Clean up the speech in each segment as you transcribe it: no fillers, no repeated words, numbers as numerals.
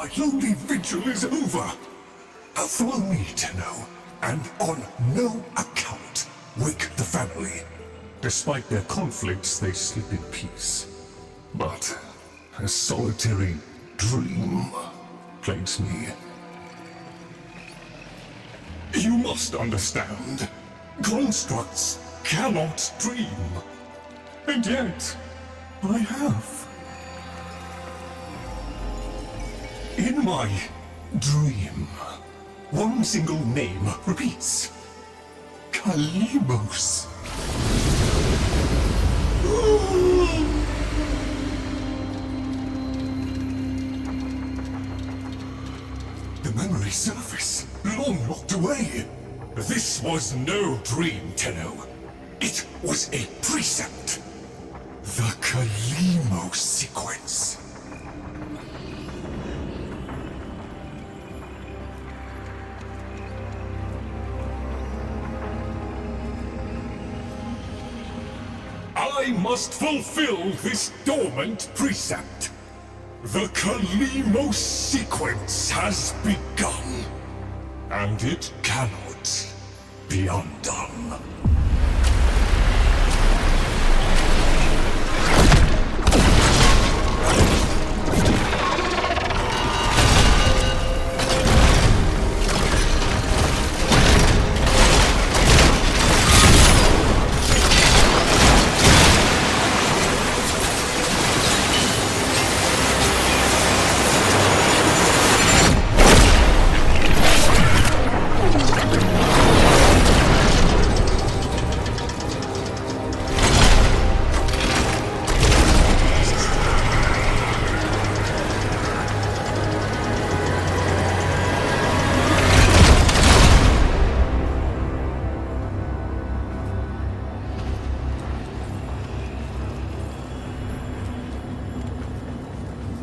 my lonely vigil is over. Follow me, Tenno, and on no account wake the family. Despite their conflicts, they sleep in peace. But a solitary dream plagues me. You must understand, constructs cannot dream. And yet, I have. In my dream, one single name repeats. Kalymos. The memory surface, long locked away. This was no dream, Tenno. It was a precept. The Kalymos sequence. I must fulfill this dormant precept. The Kalymos sequence has begun, and it cannot be undone.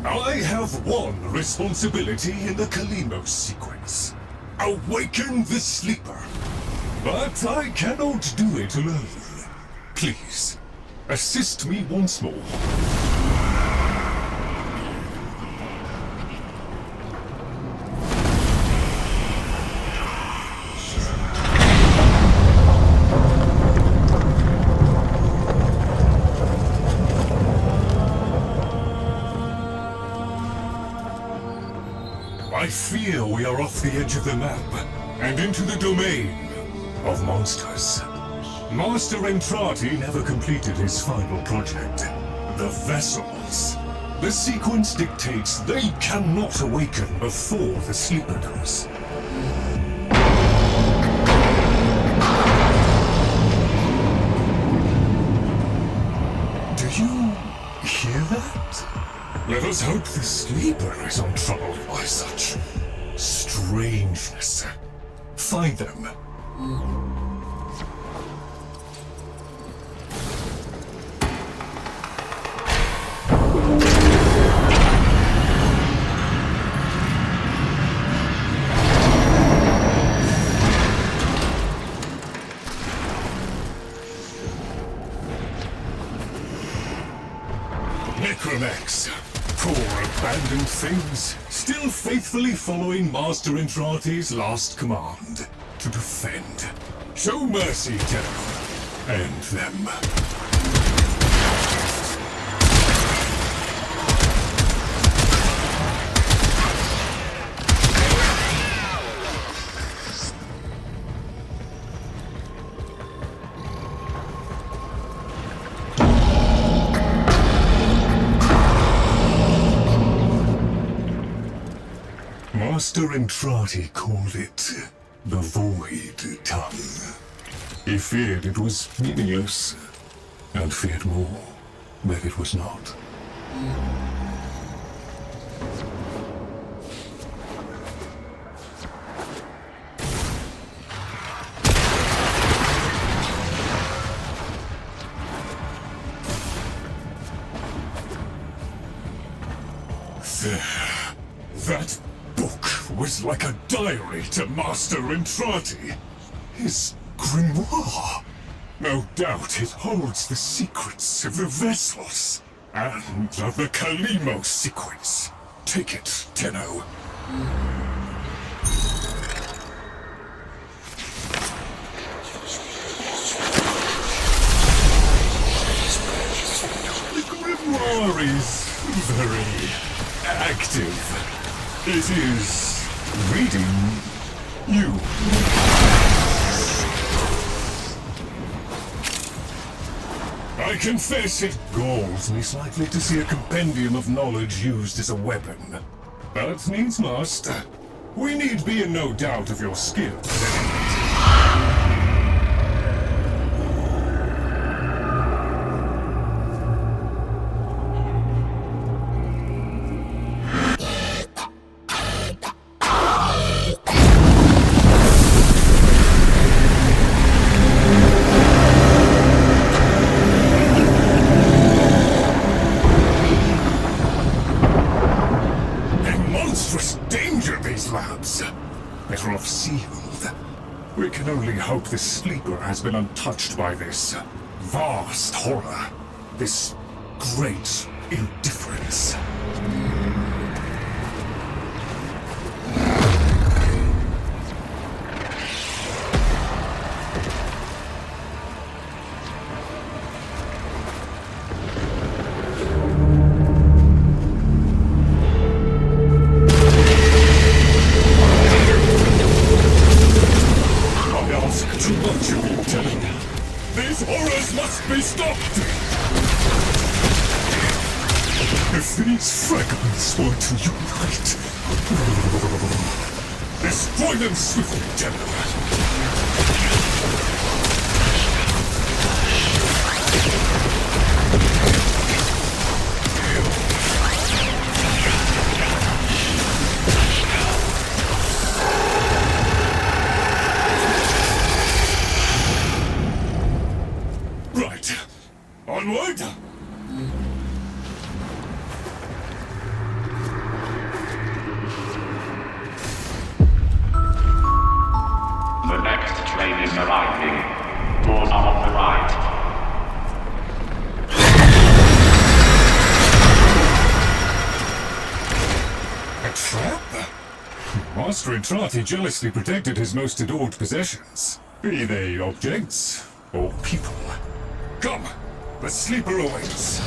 I have one responsibility in the Kalymos sequence. Awaken the sleeper. But I cannot do it alone. Please, assist me once more. I fear we are off the edge of the map, and into the domain of monsters. Master Entrati never completed his final project, the vessels. The sequence dictates they cannot awaken before the sleeper does. Do you hear that? Let us hope the sleeper is untroubled by such strangeness. Find them. Necromex. Poor abandoned things, still faithfully following Master Entrati's last command, to defend. Show mercy, Tenno. End them. Master Entrati called it the Void Tongue. He feared it was meaningless, and feared more that it was not. There. That book was like a diary to Master Entrati. His Grimoire. No doubt it holds the secrets of the vessels and of the Kalymos sequence. Take it, Tenno. The Grimoire is very active. It is reading you. I confess it galls me slightly to see a compendium of knowledge used as a weapon. But needs must. We need be in no doubt of your skills. Better off sealed. We can only hope this sleeper has been untouched by this vast horror, this great indifference. Be stopped! If these fragments were to unite... Destroy them swiftly, General! Onward! The next train is arriving. Doors are on the right. A trap? Master Entrati jealously protected his most adored possessions, be they objects or people. Come! The sleeper awaits.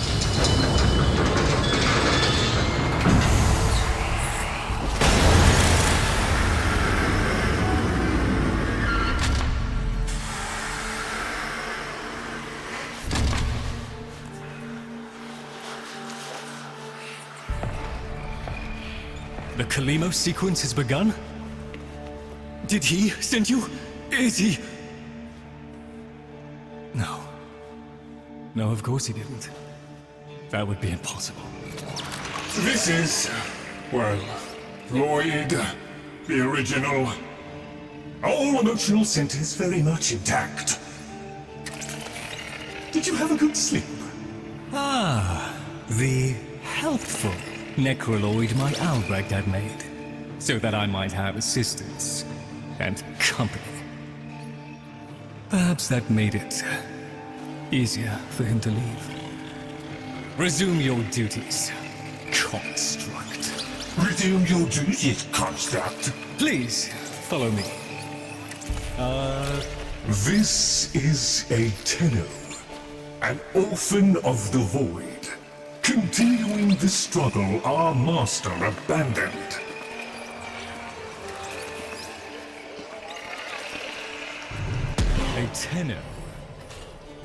The Kalymos sequence has begun? Did he send you? Is he? No. No, of course he didn't. That would be impossible. This is, well, Loid, the original. All emotional centers very much intact. Did you have a good sleep? Ah, the helpful necroloid my Albrecht had made, so that I might have assistance and company. Perhaps that made it easier for him to leave. Resume your duties, construct. Resume your duties, construct. Please, follow me. This is a Tenno, an orphan of the void, continuing the struggle our master abandoned. A Tenno?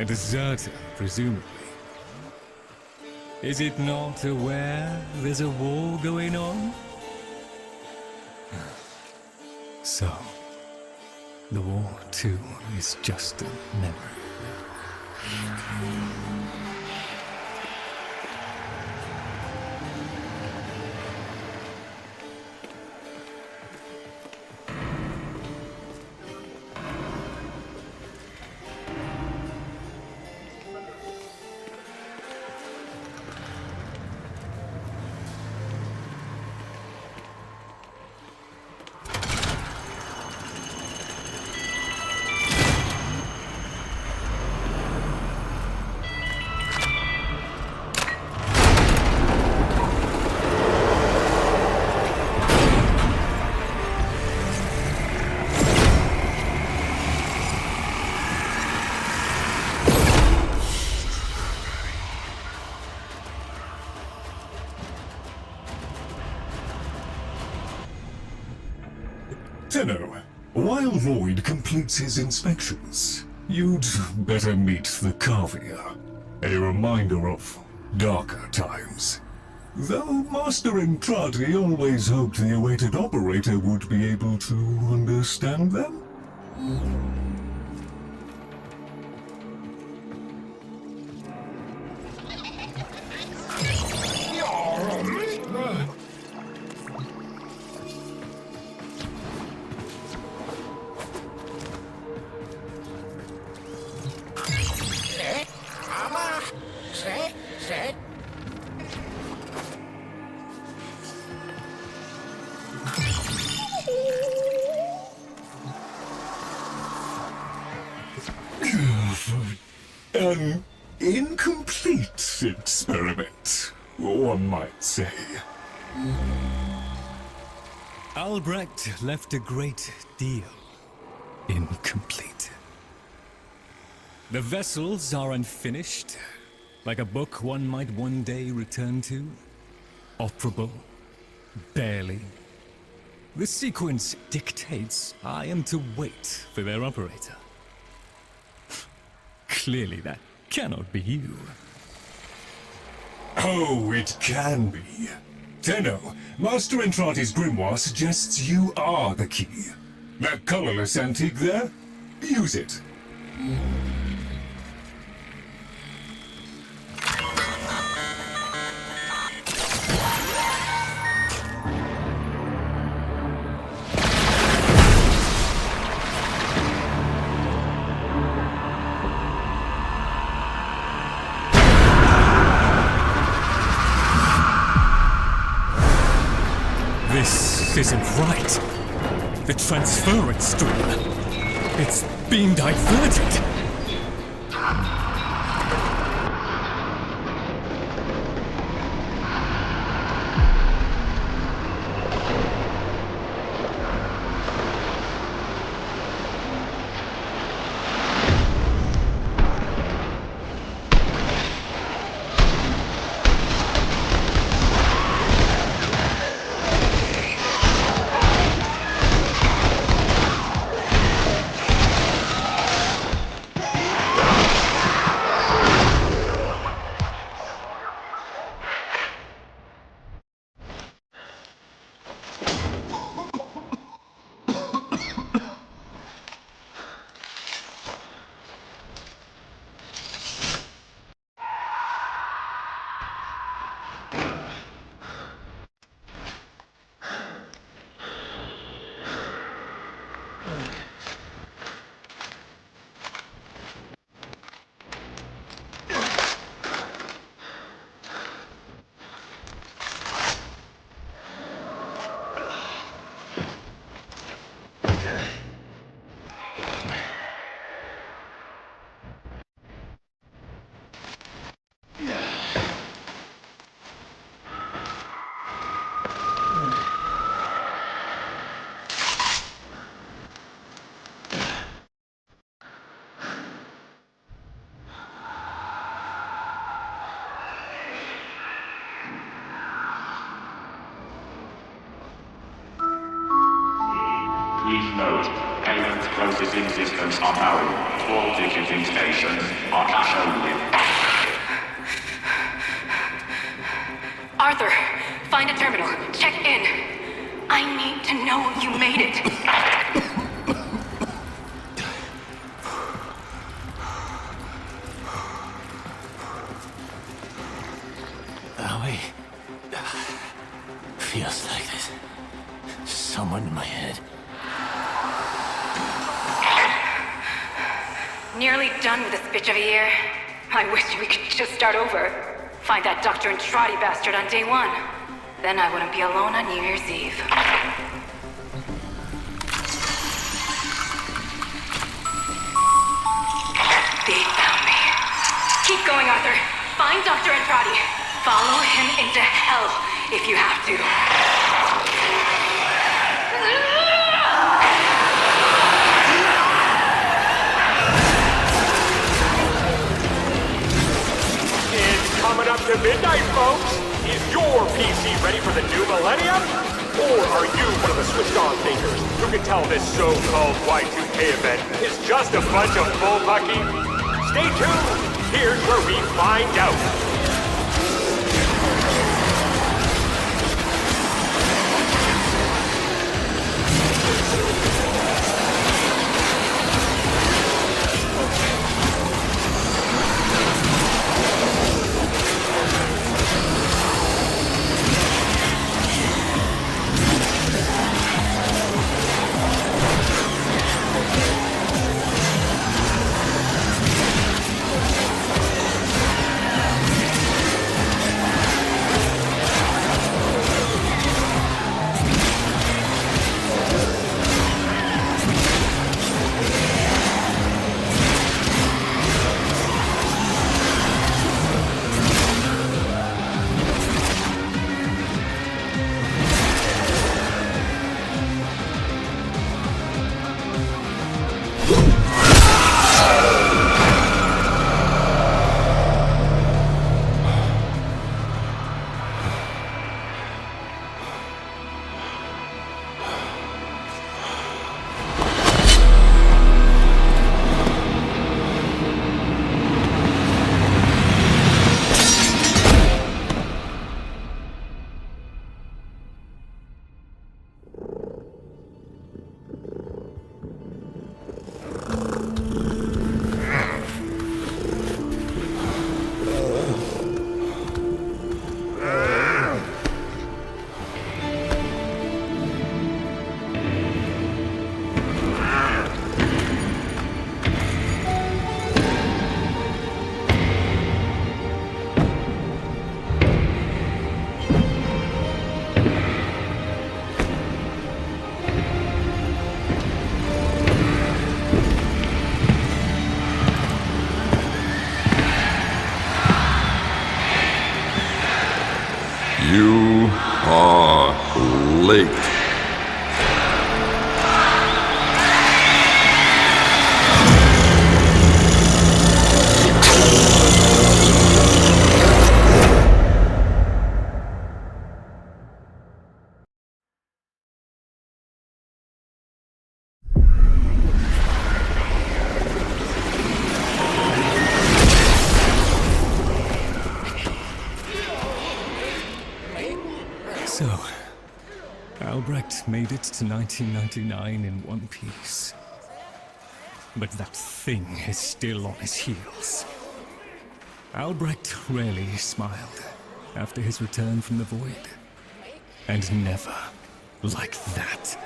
A deserter, presumably. Is it not aware there's a war going on? So, the war too is just a memory. Loid completes his inspections, you'd better meet the Cavia, a reminder of darker times. Though Master Entrati always hoped the awaited operator would be able to understand them. An incomplete experiment, one might say. Albrecht left a great deal incomplete. The vessels are unfinished, like a book one might one day return to. Operable, barely. The sequence dictates I am to wait for their operator. Clearly that cannot be you. Oh, it can be. Tenno, Master Entrati's grimoire suggests you are the key. That colorless antique there? Use it. This isn't right. The transference stream. It's being diverted. Please note, payments closest in distance are known. All ticketing stations are cash only. Arthur, find a terminal. Check in. I need to know you made it. Feels like this. Someone in my head. Nearly done with this bitch of a year. I wish we could just start over. Find that Dr. Entrati bastard on day one. Then I wouldn't be alone on New Year's Eve. They found me. Keep going, Arthur. Find Dr. Entrati. Follow him into hell if you have to. It's coming up to midnight, folks. Is your PC ready for the new millennium? Or are you one of the switched-on thinkers who can tell this so-called Y2K event is just a bunch of bullpucky? Stay tuned! Here's where we find out! You are late. So, Albrecht made it to 1999 in one piece. But that thing is still on his heels. Albrecht rarely smiled after his return from the void. And never like that.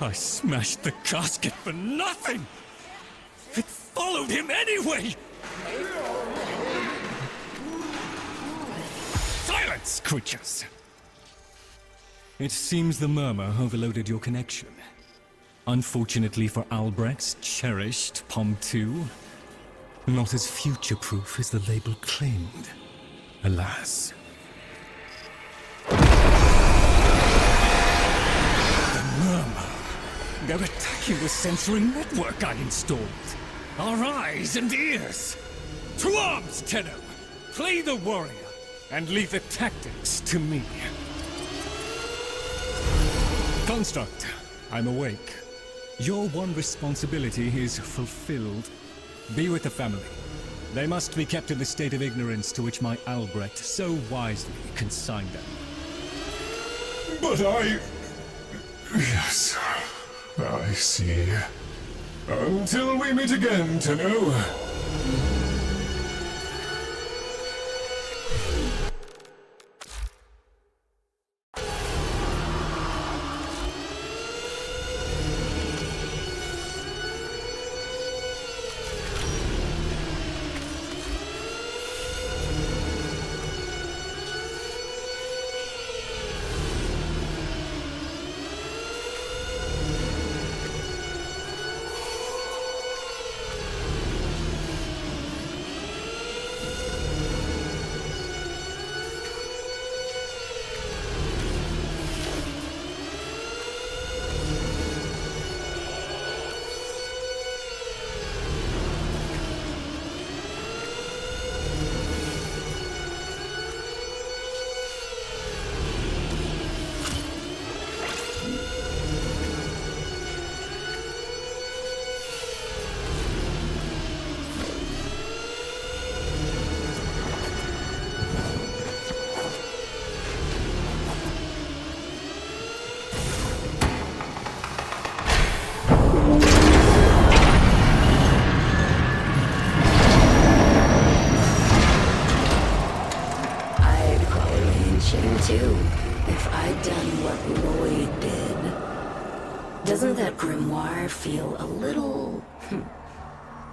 I smashed the casket for nothing! It followed him anyway! Silence, creatures! It seems the Murmur overloaded your connection. Unfortunately for Albrecht's cherished POM 2, not as future-proof as the label claimed. Alas. The Murmur! They're attacking the sensory network I installed! Our eyes and ears! To arms, Tenno! Play the warrior! And leave the tactics to me. Construct, I'm awake. Your one responsibility is fulfilled. Be with the family. They must be kept in the state of ignorance to which my Albrecht so wisely consigned them. But I... Yes, I see. Until we meet again, Tenno.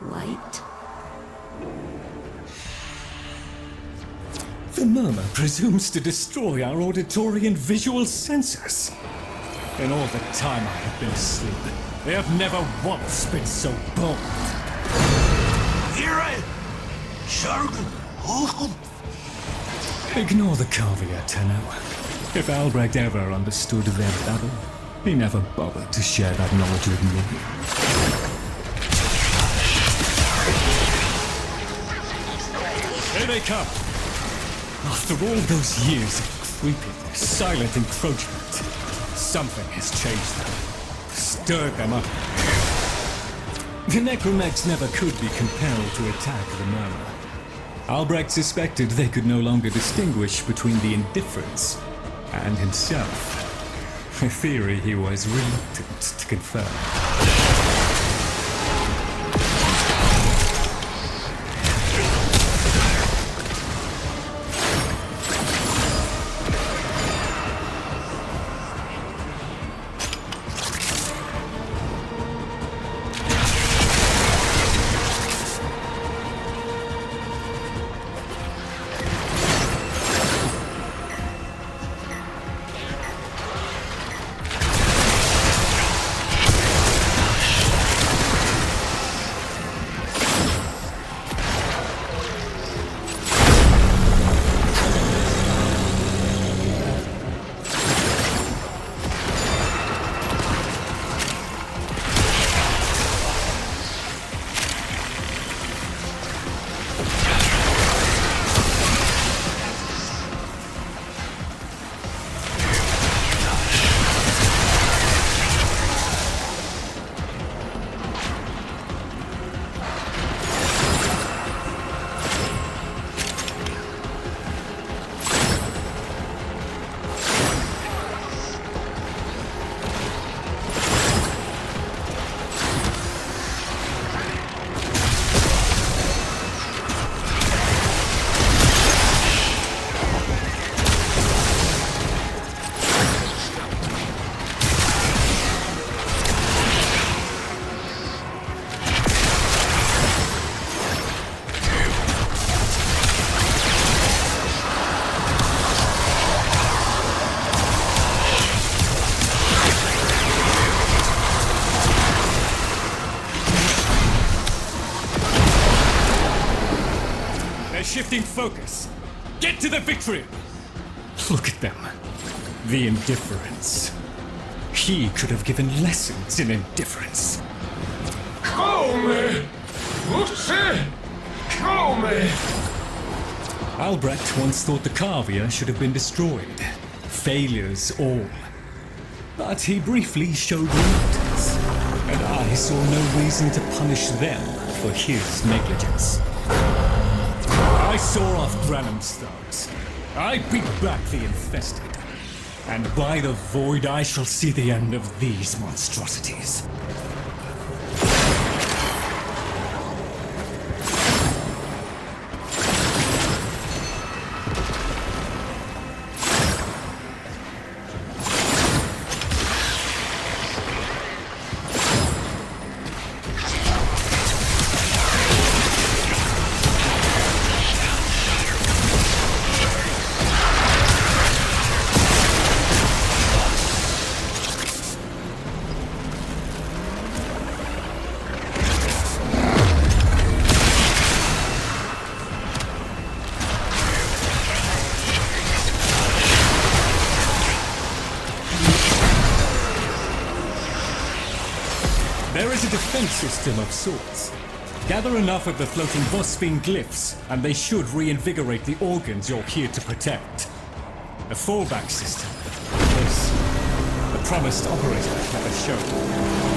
Light? The Murmur presumes to destroy our auditory and visual senses. In all the time I have been asleep, they have never once been so bold. Ignore the Cavia, Tenno. If Albrecht ever understood their babble, he never bothered to share that knowledge with me. Here they come! After all those years of creeping, silent encroachment, something has changed them. Stirred them up. The necromecs never could be compelled to attack the Murmur. Albrecht suspected they could no longer distinguish between the Indifference and himself. A theory he was reluctant to confirm. Shifting focus. Get to the Vitreum. Look at them. The Indifference. He could have given lessons in indifference. Come! Come! Albrecht once thought the Cavia should have been destroyed. Failures all. But he briefly showed reluctance, and I saw no reason to punish them for his negligence. I saw off Granum's thugs. I beat back the infested. And by the void I shall see the end of these monstrosities. There is a defense system of sorts. Gather enough of the floating Phosphine glyphs, and they should reinvigorate the organs you're here to protect. A fallback system, as the promised operator never showed.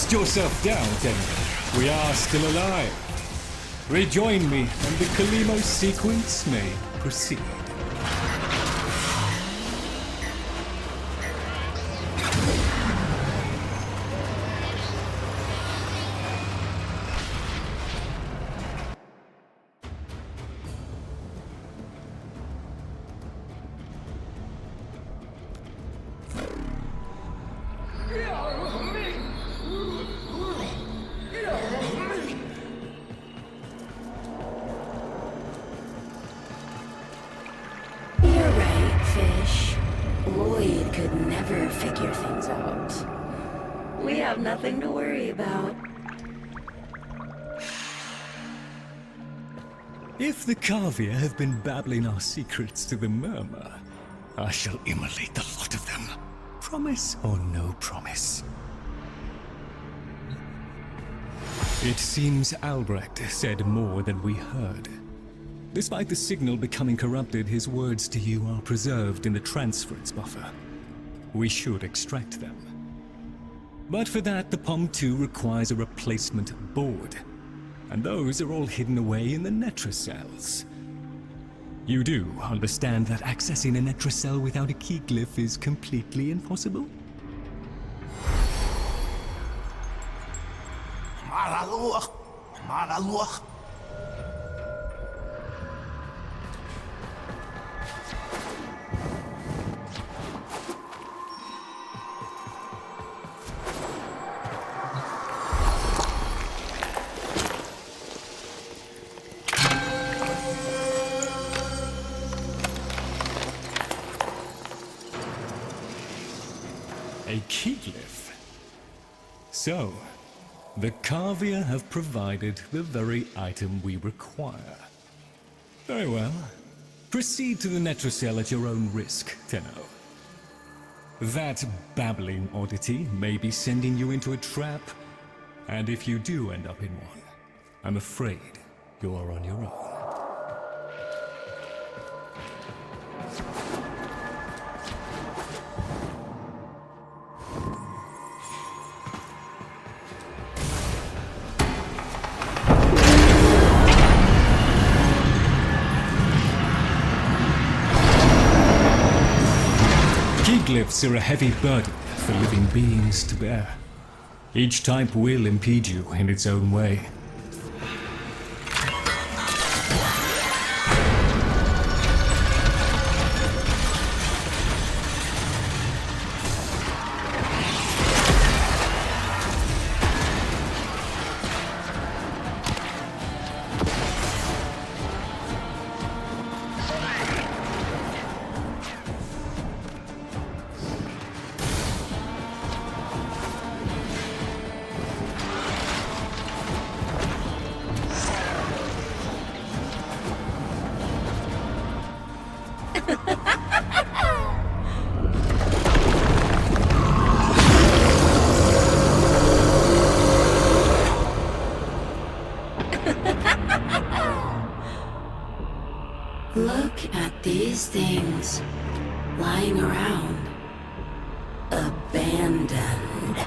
cast yourself down, then. We are still alive. Rejoin me, and the Kalymos sequence may proceed. Loid could never figure things out. We have nothing to worry about. If the Cavia have been babbling our secrets to the Murmur, I shall immolate the lot of them. Promise or no promise? It seems Albrecht said more than we heard. Despite the signal becoming corrupted, his words to you are preserved in the transference buffer. We should extract them. But for that, the POM-2 requires a replacement board. And those are all hidden away in the Netracells. You do understand that accessing a Netracell without a Keyglyph is completely impossible? A Keyglyph. So, the Cavia have provided the very item we require. Very well. Proceed to the Netracell at your own risk, Tenno. That babbling oddity may be sending you into a trap, and if you do end up in one, I'm afraid you are on your own. Keyglyphs are a heavy burden for living beings to bear. Each type will impede you in its own way. Look at these things lying around. Abandoned.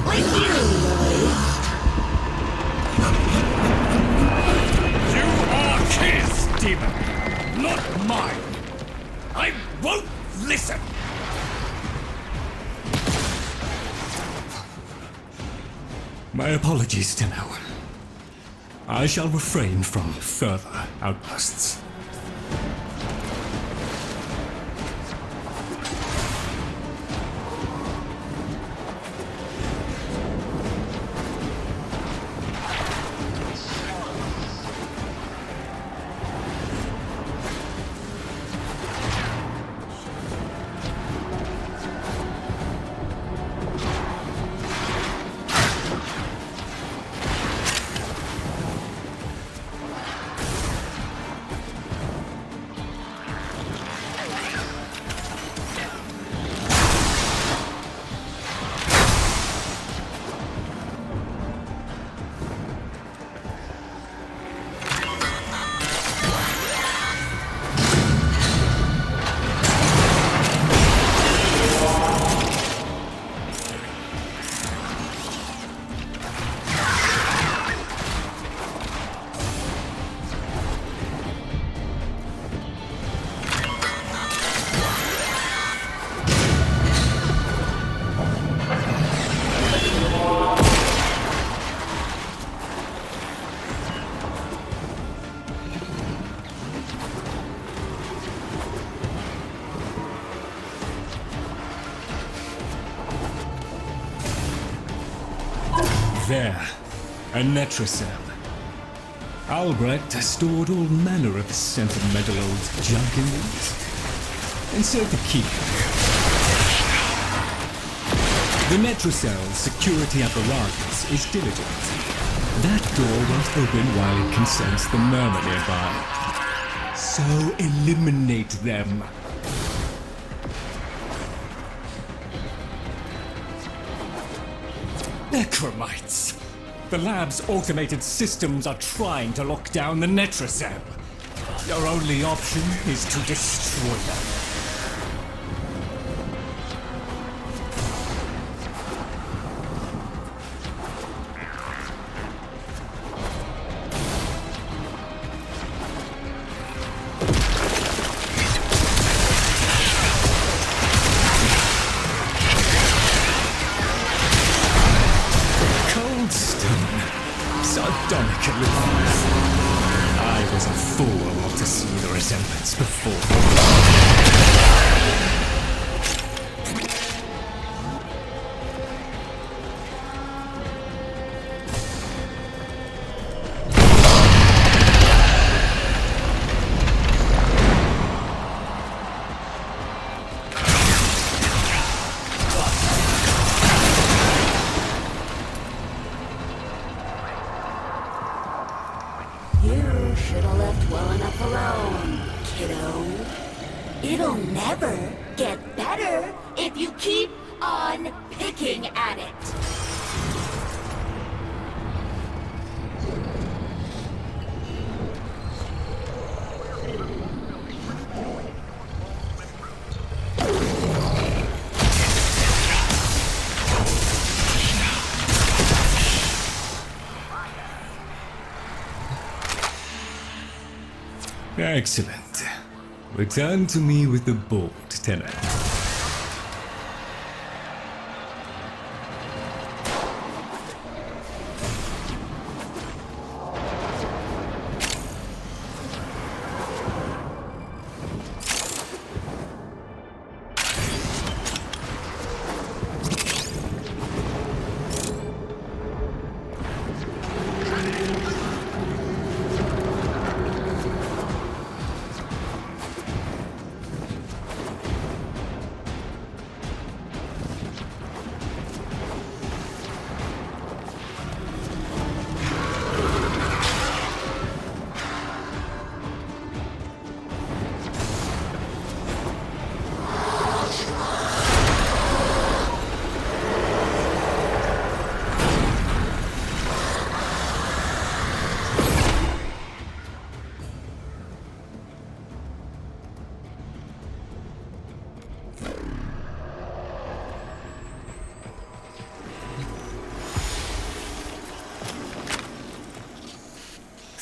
Like you, Loid. You are his demon, not mine. I won't listen. My apologies, Tenno. I shall refrain from further outbursts. There, a Netracell. Albrecht stored all manner of sentimental old junk in these. Insert the key. The Netracell's security apparatus is diligent. That door won't open while it can sense the Murmur nearby. So eliminate them. Necromites! The lab's automated systems are trying to lock down the Netracell. Your only option is to destroy them. I was a fool not to see the resemblance before. You should have left well enough alone, kiddo. It'll never get better if you keep on picking at it. Excellent. Return to me with the bolt, Tenor.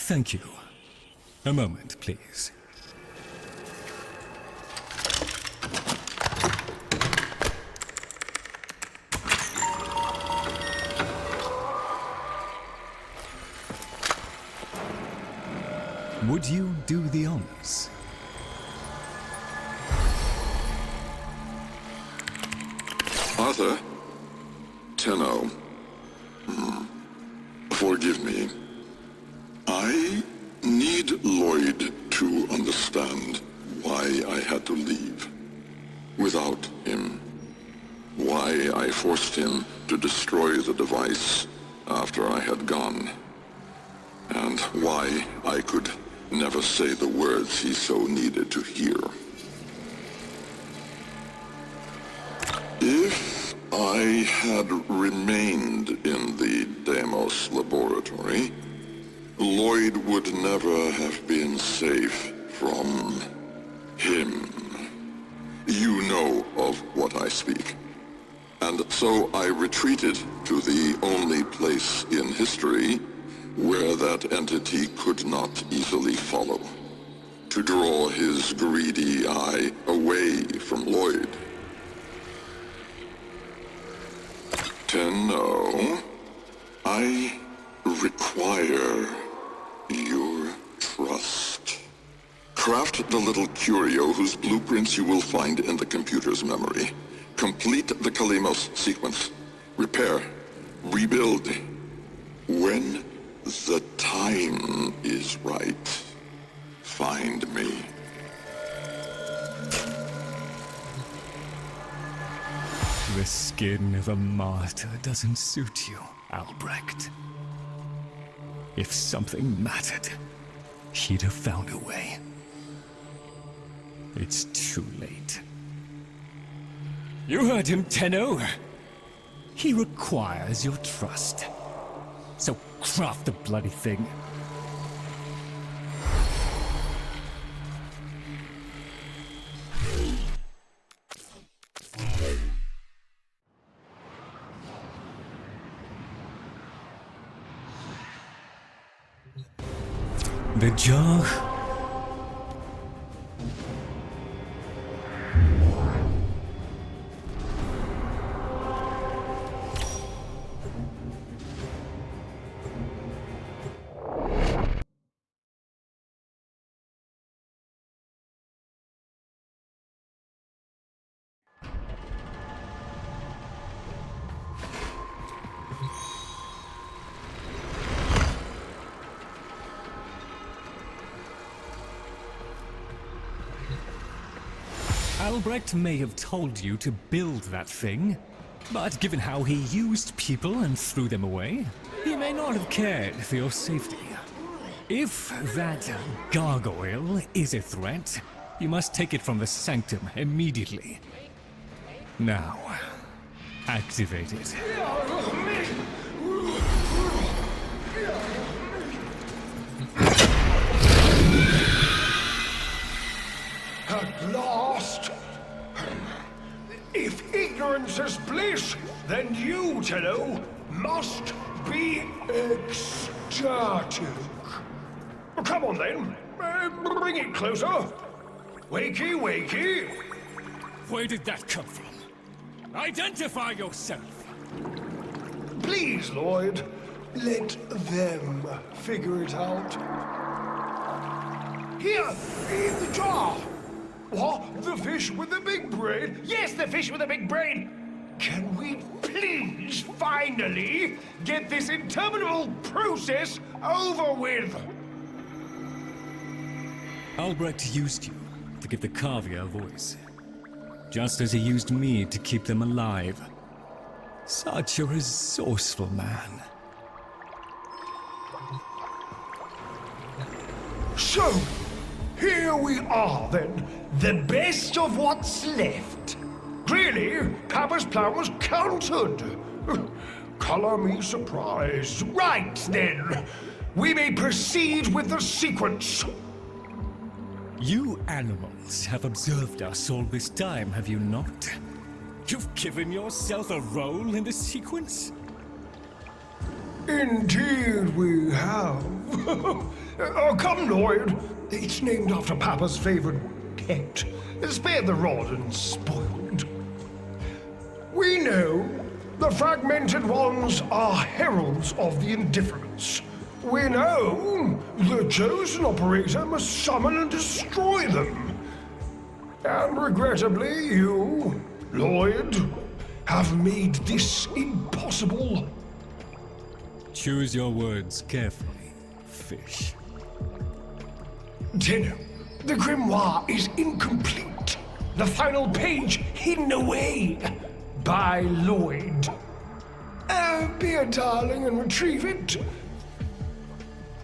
Thank you. A moment, please. Would you do the honors? Arthur? Tenno. Forgive me. I need Loid to understand why I had to leave. Without him. Why I forced him to destroy the device after I had gone. And why I could never say the words he so needed to hear. If I had remained in the Deimos laboratory, Loid would never have been safe from him. You know of what I speak. And so I retreated to the only place in history where that entity could not easily follow, to draw his greedy eye away from Loid. Tenno, I require your trust. Craft the little curio whose blueprints you will find in the computer's memory. Complete the Kalymos sequence. Repair, rebuild, When the time is right, find me. The skin of a martyr doesn't suit you, Albrecht. If something mattered, he'd have found a way. It's too late. You heard him, Tenno. He requires your trust. So craft the bloody thing. The Jahu. Albrecht may have told you to build that thing, but given how he used people and threw them away, he may not have cared for your safety. If that gargoyle is a threat, you must take it from the Sanctum immediately. Now, activate it. At last! If ignorance is bliss, then you, Tenno, must be ecstatic. Come on then, bring it closer. Wakey, wakey. Where did that come from? Identify yourself! Please, Loid, let them figure it out. Here, in the jar. What? The fish with the big brain? Yes, the fish with the big brain! Can we please finally get this interminable process over with? Albrecht used you to give the Cavia a voice, just as he used me to keep them alive. Such a resourceful man. So, here we are then, the best of what's left. Clearly, Papa's plan was countered. Color me surprised. Right then, we may proceed with the sequence. You animals have observed us all this time, have you not? You've given yourself a role in the sequence? Indeed we have. Oh, come, Loid. It's named after Papa's favorite pet. Spare the rod and spoiled. We know the fragmented ones are heralds of the Indifference. We know the chosen operator must summon and destroy them. And regrettably, you, Loid, have made this impossible. Choose your words carefully, fish. Tenno, the Grimoire is incomplete. The final page hidden away by Loid. Be a darling and retrieve it.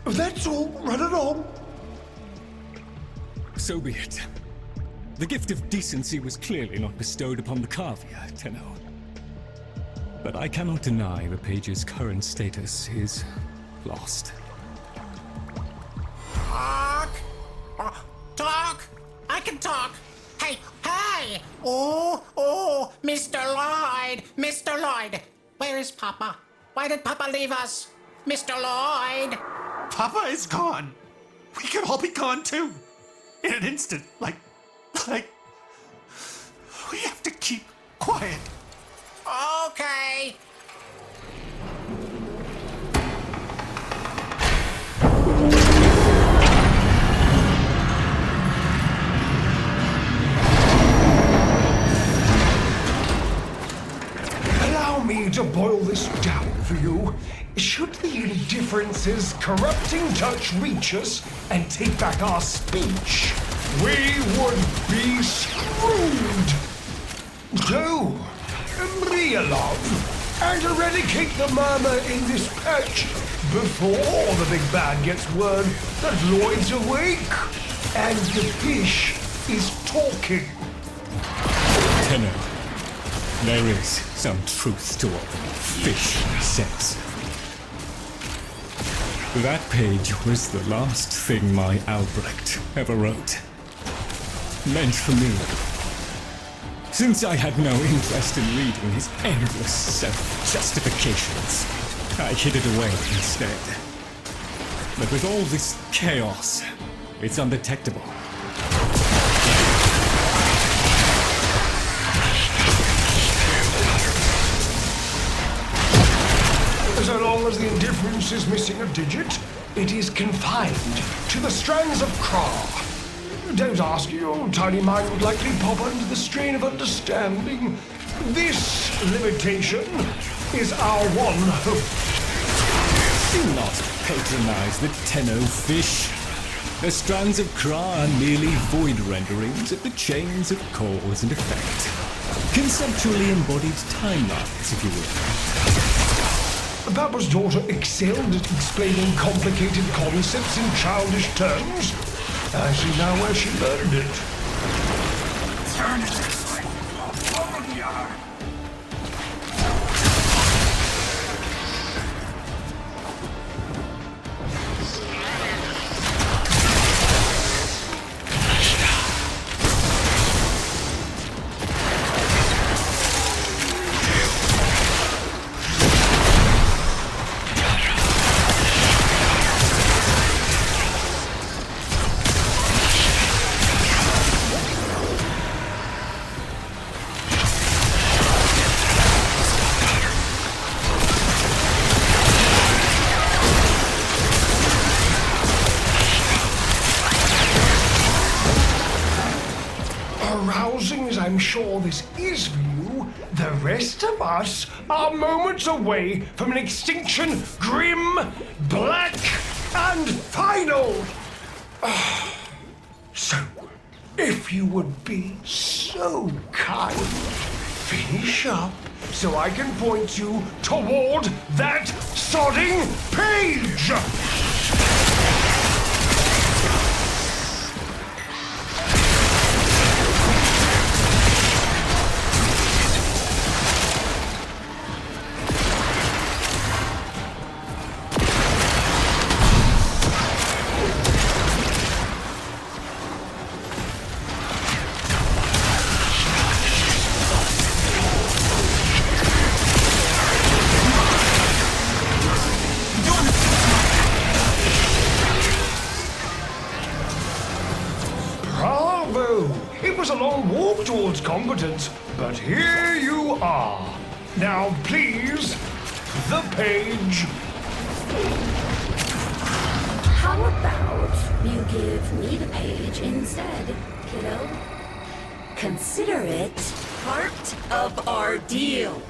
That's all. Run it on. So be it. The gift of decency was clearly not bestowed upon the Cavia, Tenno. But I cannot deny the page's current status is lost. Talk! Talk! I can talk! Hey, hey! Oh, Mr. Loid! Mr. Loid! Where is Papa? Why did Papa leave us? Mr. Loid! Papa is gone. We could all be gone too. In an instant. Like... We have to keep quiet. Okay. Allow me me to boil this down for you. Should the Indifference's corrupting touch reach us and take back our speech, we would be screwed. So, Maria love, and eradicate the murmur in this patch before the big bad gets word that Loid's awake and the fish is talking. Tenno, there is some truth to what the fish says. That page was the last thing my Albrecht ever wrote. Meant for me. Since I had no interest in reading his endless self-justifications, I hid it away instead. But with all this chaos, it's undetectable. So long as the Indifference is missing a digit, it is confined to the strands of Kra. Don't ask, your tiny mind would likely pop under the strain of understanding. This limitation is our one hope. Do not patronize the Tenno fish. The strands of Kra are merely void renderings of the chains of cause and effect. Conceptually embodied timelines, if you will. Papa's daughter excelled at explaining complicated concepts in childish terms. I see now where she learned it. Turn this way. Over the other. I'm sure this is for you, the rest of us are moments away from an extinction grim, black, and final. So, if you would be so kind, finish up so I can point you toward that sodding page! It was a long walk towards competence, but here you are. Now, please, the page. How about you give me the page instead, kiddo? Consider it part of our deal.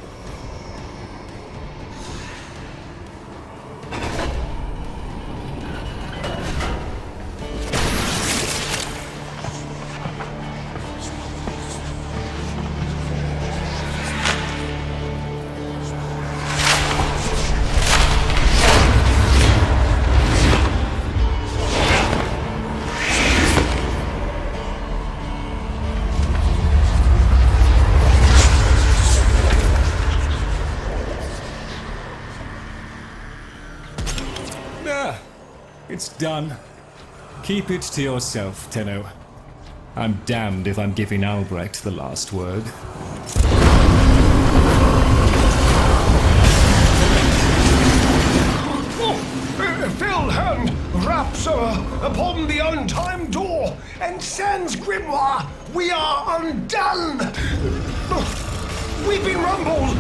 It's done. Keep it to yourself, Tenno. I'm damned if I'm giving Albrecht the last word. Filled hand raps upon the untimed door, and sans Grimoire, we are undone! We've been rumbled!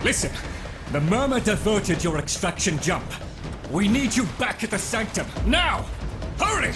Listen, the Murmur diverted your extraction jump. We need you back at the Sanctum, now! Hurry!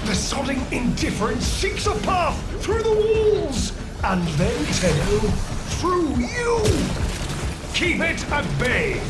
The sodding Indifference seeks a path through the walls, and then, Tenno, through you! Keep it at bay!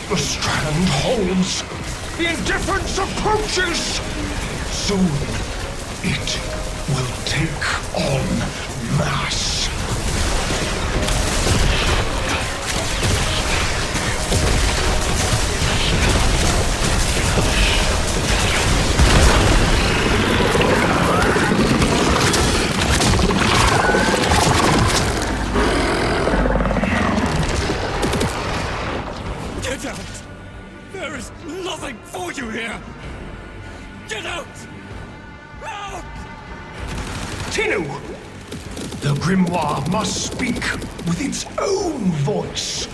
The strand holds. The Indifference approaches. Soon, it will take on mass. Get out! There is nothing for you here! Get out! Out! Tenno! The Grimoire must speak with its own voice.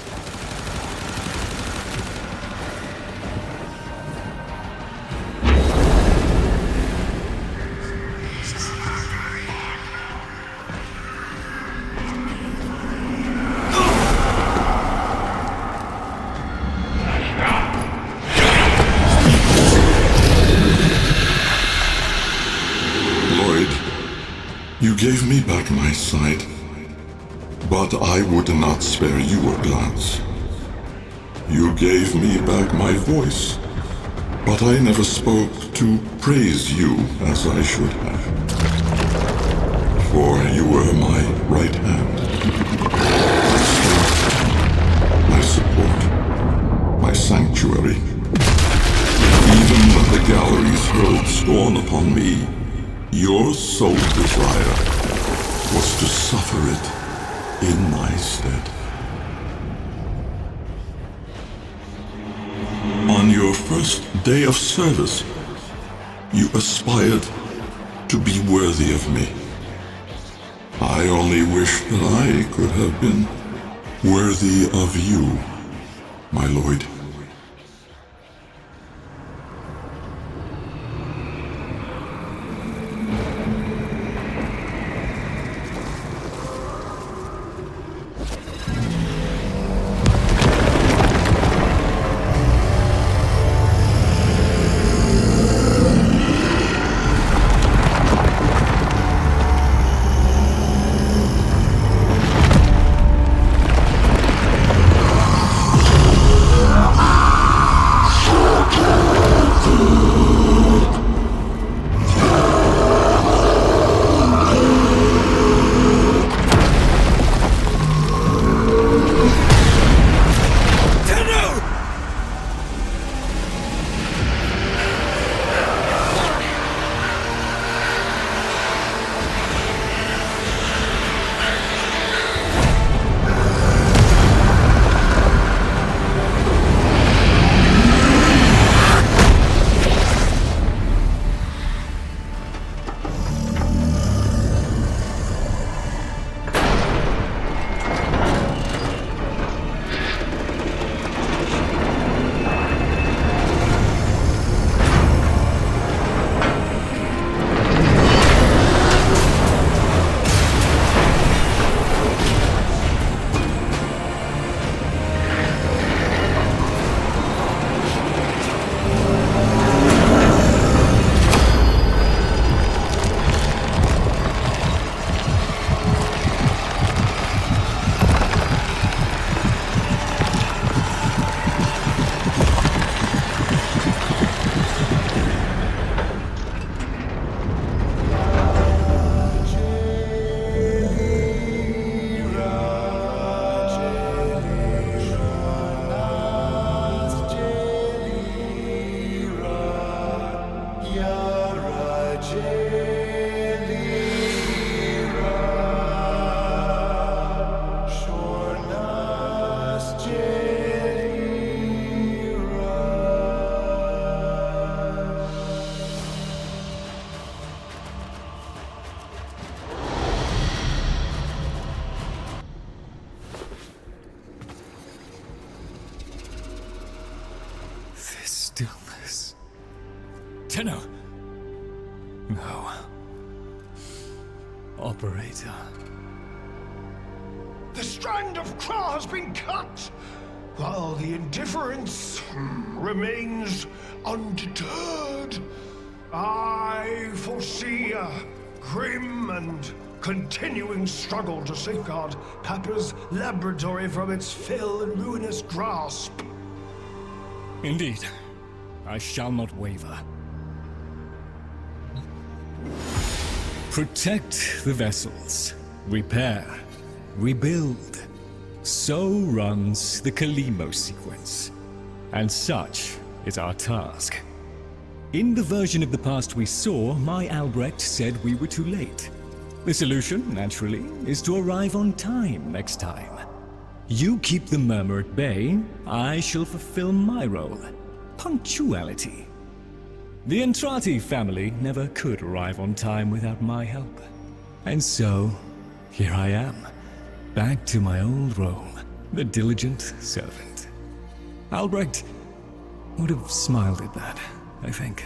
You gave me back my sight, but I would not spare you a glance. You gave me back my voice, but I never spoke to praise you as I should have. For you were my right hand, my strength, my support, my sanctuary. Even when the galleries hurled scorn upon me, your sole desire was to suffer it in my stead. On your first day of service, you aspired to be worthy of me. I only wish that I could have been worthy of you, my Loid. Tenno. No. Operator. The strand of claw has been cut, while the Indifference remains undeterred. I foresee a grim and continuing struggle to safeguard Papa's laboratory from its fell and ruinous grasp. Indeed. I shall not waver. Protect the vessels. Repair. Rebuild. So runs the Kalymos sequence. And such is our task. In the version of the past we saw, my Albrecht said we were too late. The solution, naturally, is to arrive on time next time. You keep the Murmur at bay, I shall fulfill my role. Punctuality. The Entrati family never could arrive on time without my help. And so, here I am, back to my old role, the diligent servant. Albrecht would have smiled at that, I think.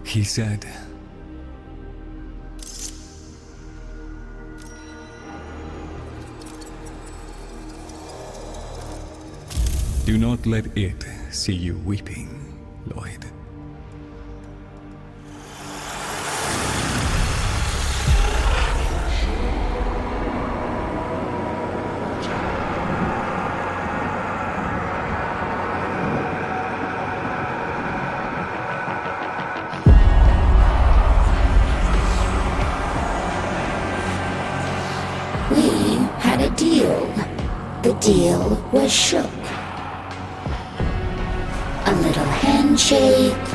He said, "Do not let it see you weeping, Loid." We had a deal. The deal was shook. A little handshake,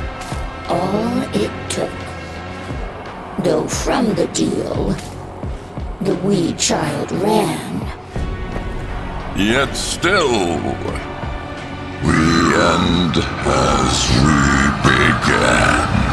all it took. Though from the deal, the wee child ran. Yet still, we end as we began.